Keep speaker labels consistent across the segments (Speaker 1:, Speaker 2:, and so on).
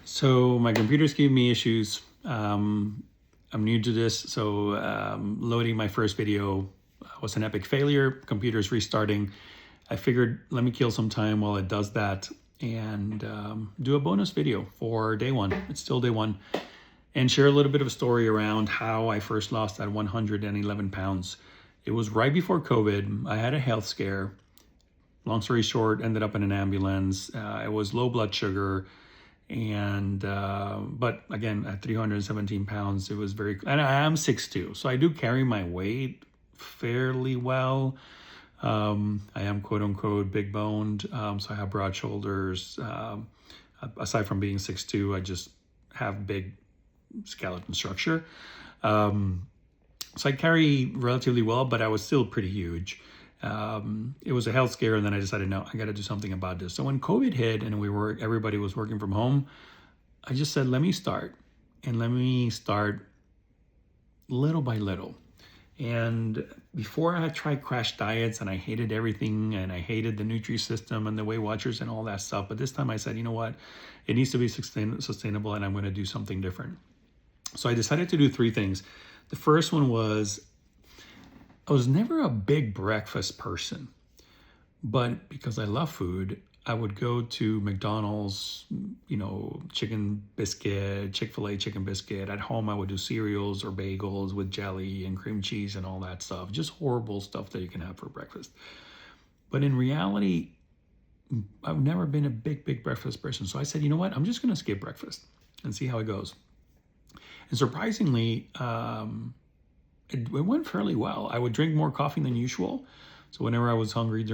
Speaker 1: So my computer's giving me issues. I'm new to this, so loading my first video was an epic failure. Computer's restarting. I figured let me kill some time while it does that and do a bonus video for day one. It's still day one. And share a little bit of a story around how I first lost that 111 pounds. It was right before COVID. I had a health scare. Long story short, ended up in an ambulance. It was low blood sugar. And but again, at 317 pounds, it was very, and I am 6'2", so I do carry my weight fairly well. I am quote unquote big boned, so I have broad shoulders. Aside from being 6'2", I just have big skeleton structure. So I carry relatively well, but I was still pretty huge. It was a health scare, and then I decided, no, I got to do something about this. So when COVID hit and everybody was working from home, I just said, let me start little by little. And before I had tried crash diets, and I hated everything, and I hated the Nutri-System and the Weight Watchers and all that stuff. But this time I said, you know what, it needs to be sustainable, and I'm going to do something different. So I decided to do three things. The first one was, I was never a big breakfast person, but because I love food, I would go to McDonald's, chicken biscuit, Chick-fil-A chicken biscuit. At home, I would do cereals or bagels with jelly and cream cheese and all that stuff. Just horrible stuff that you can have for breakfast. But in reality, I've never been a big breakfast person. So I said, you know what? I'm just going to skip breakfast and see how it goes. And surprisingly, it went fairly well. I would drink more coffee than usual. So whenever I was hungry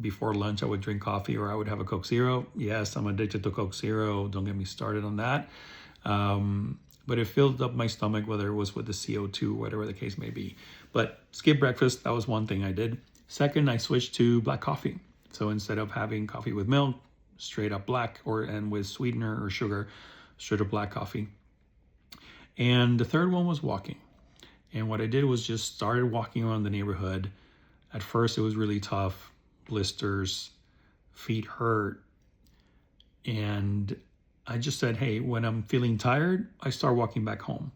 Speaker 1: before lunch, I would drink coffee, or I would have a Coke Zero. Yes, I'm addicted to Coke Zero. Don't get me started on that. But it filled up my stomach, whether it was with the CO2, whatever the case may be. But skip breakfast, that was one thing I did. Second, I switched to black coffee. So instead of having coffee with milk, straight up black, and with sweetener or sugar, straight up black coffee. And the third one was walking. And what I did was just started walking around the neighborhood. At first, it was really tough, blisters, feet hurt. And I just said, hey, when I'm feeling tired, I start walking back home.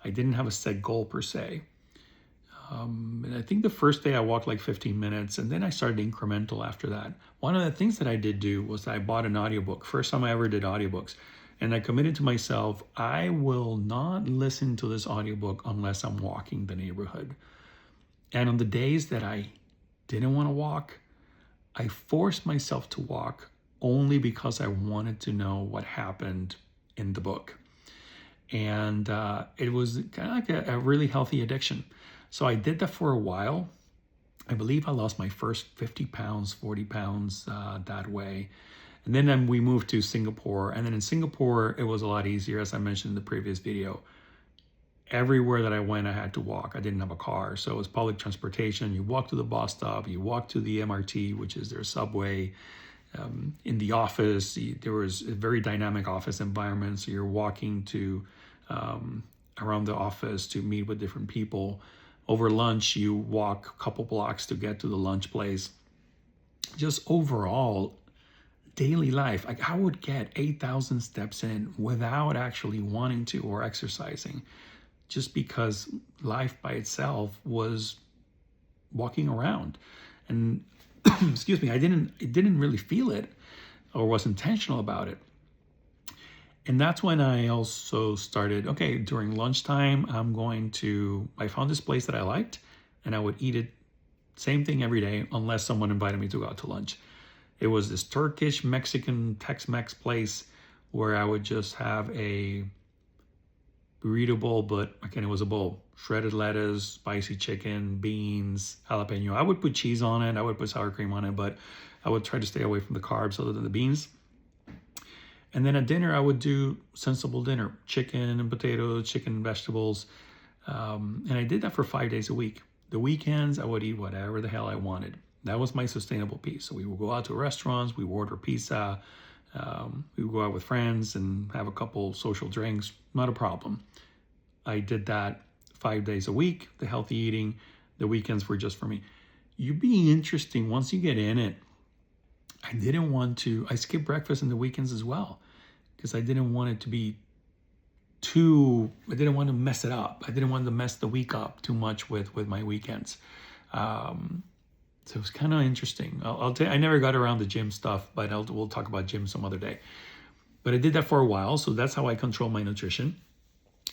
Speaker 1: I didn't have a set goal per se. And I think the first day I walked like 15 minutes, and then I started incremental after that. One of the things that I did do was I bought an audiobook. First time I ever did audiobooks. And I committed to myself, I will not listen to this audiobook unless I'm walking the neighborhood. And on the days that I didn't want to walk, I forced myself to walk only because I wanted to know what happened in the book. And it was kind of like a really healthy addiction. So I did that for a while. I believe I lost my first 50 pounds, 40 pounds that way. And then we moved to Singapore. And then in Singapore, it was a lot easier, as I mentioned in the previous video. Everywhere that I went, I had to walk. I didn't have a car. So it was public transportation. You walk to the bus stop, you walk to the MRT, which is their subway. In the office, there was a very dynamic office environment. So you're walking to around the office to meet with different people. Over lunch, you walk a couple blocks to get to the lunch place. Just overall, daily life, like I would get 8,000 steps in without actually wanting to or exercising, just because life by itself was walking around. And excuse me, I didn't really feel it or was intentional about it. And that's when I also started, okay, during lunchtime, I found this place that I liked, and I would eat it, same thing every day, unless someone invited me to go out to lunch. It was this Turkish, Mexican, Tex-Mex place where I would just have a burrito bowl, but again, it was a bowl. Shredded lettuce, spicy chicken, beans, jalapeno. I would put cheese on it. I would put sour cream on it, but I would try to stay away from the carbs other than the beans. And then at dinner, I would do sensible dinner, chicken and potatoes, chicken and vegetables. And I did that for 5 days a week. The weekends, I would eat whatever the hell I wanted. That was my sustainable piece. So we would go out to restaurants, we would order pizza, we would go out with friends and have a couple social drinks, not a problem. I did that 5 days a week, the healthy eating. The weekends were just for me. You'd be interesting once you get in it. I skipped breakfast in the weekends as well, because I didn't want it to be I didn't want to mess it up. I didn't want to mess the week up too much with my weekends. So it was kind of interesting. I'll tell you, I never got around the gym stuff, but we'll talk about gym some other day. But I did that for a while, so that's how I control my nutrition.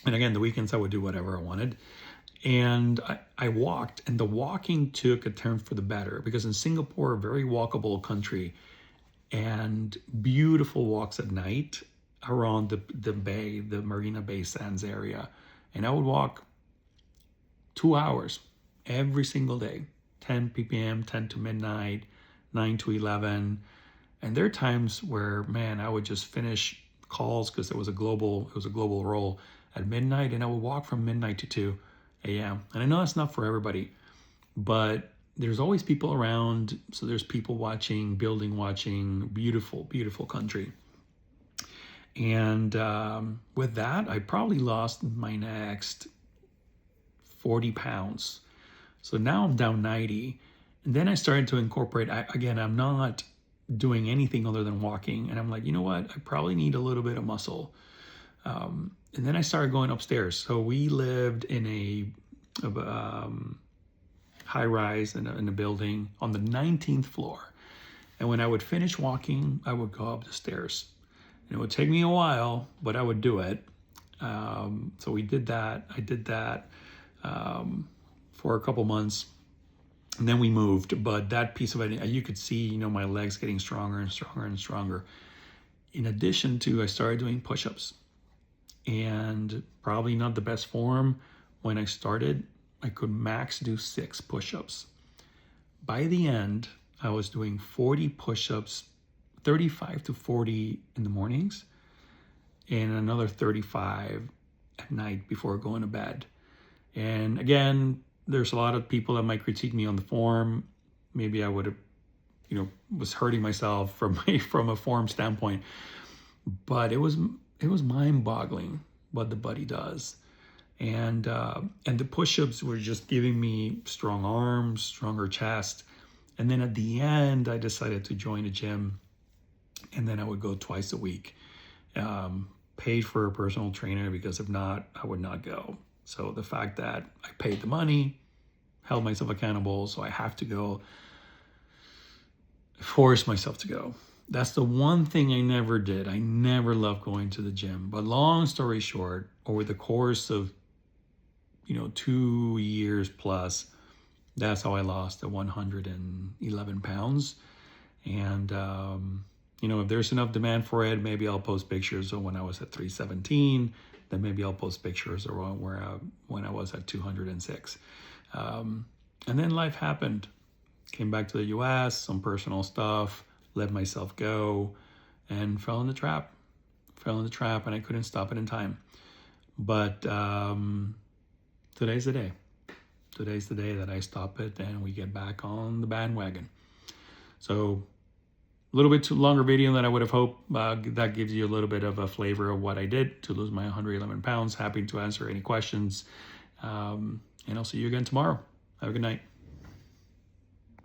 Speaker 1: And again, the weekends I would do whatever I wanted. And I walked, and the walking took a turn for the better, because in Singapore, a very walkable country, and beautiful walks at night around the bay, the Marina Bay Sands area. And I would walk 2 hours every single day, 10 p.m., 10 to midnight, 9 to 11. And there are times where, man, I would just finish calls, because it was a global role, at midnight, and I would walk from midnight to 2 a.m. And I know that's not for everybody, but there's always people around. So there's people watching, building watching, beautiful, beautiful country. And with that, I probably lost my next 40 pounds. So now I'm down 90. And then I started to incorporate, again, I'm not doing anything other than walking. And I'm like, you know what? I probably need a little bit of muscle. And then I started going upstairs. So we lived in a high rise in a building on the 19th floor. And when I would finish walking, I would go up the stairs. And it would take me a while, but I would do it. So we did that. I did that for a couple months. And then we moved. But that piece of it, you could see, my legs getting stronger and stronger and stronger. In addition to, I started doing push-ups. And probably not the best form. When I started, I could max do 6 push-ups. By the end, I was doing 40 push-ups, 35 to 40 in the mornings, and another 35 at night before going to bed. And again, there's a lot of people that might critique me on the form. Maybe I would have, was hurting myself from a form standpoint. But it was mind-boggling what the body does. And the push-ups were just giving me strong arms, stronger chest. And then at the end, I decided to join a gym. And then I would go twice a week. Paid for a personal trainer, because if not, I would not go. So the fact that I paid the money, held myself accountable, so I have to go, force myself to go. That's the one thing I never did. I never loved going to the gym. But long story short, over the course of 2 years plus, that's how I lost the 111 pounds. And if there's enough demand for it, maybe I'll post pictures of when I was at 317. Then maybe I'll post pictures of when I was at 206. And then life happened. Came back to the US, some personal stuff, let myself go, and fell in the trap. And I couldn't stop it in time. But today's the day. Today's the day that I stop it and we get back on the bandwagon. So a little bit too longer video than I would have hoped. That gives you a little bit of a flavor of what I did to lose my 111 pounds. Happy to answer any questions. And I'll see you again tomorrow. Have a good night.